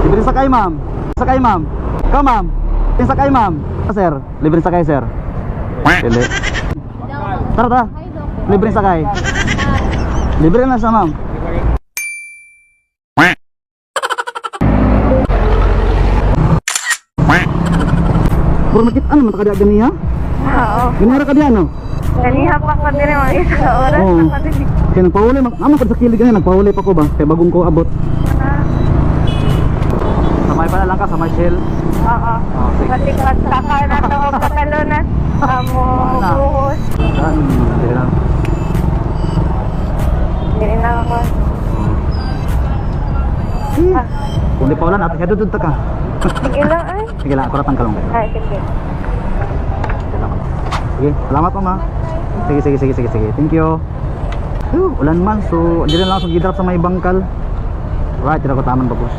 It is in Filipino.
Libre sakay, ma'am. Sakay, ma'am. Ikaw, ma'am. Libre sakay, ma'am. Sir, libre sakay, sir. Hindi. Tara, tara. Libre sakay. Libre na siya, ma'am. Bro, nakita ano man ka diya ganiya? Oo. Ganiya ka diya, no? Ganiha pa ko din mga isang oras. Oo. Kaya nagpahuli, naman ko sa kilig ganyan, nagpahuli pa ko ba? Kaya bagong ko abot. Samay pa na lang ka, sa Marshall. Oo. Pati ko at saka na ito o katalunan. Amo, buhos. Hindi lang. Hindi na ako. Kung di pa ulan, ate, kaya dudod ka. Sige lang ay. Sige lang, akurat ang kalong. Ay, sige. Sige, salamat po, ma. Sige. Thank you. Ulan man, so hindi na lang ako gidrop sa may bangkal. Right, tira ko taman bagos.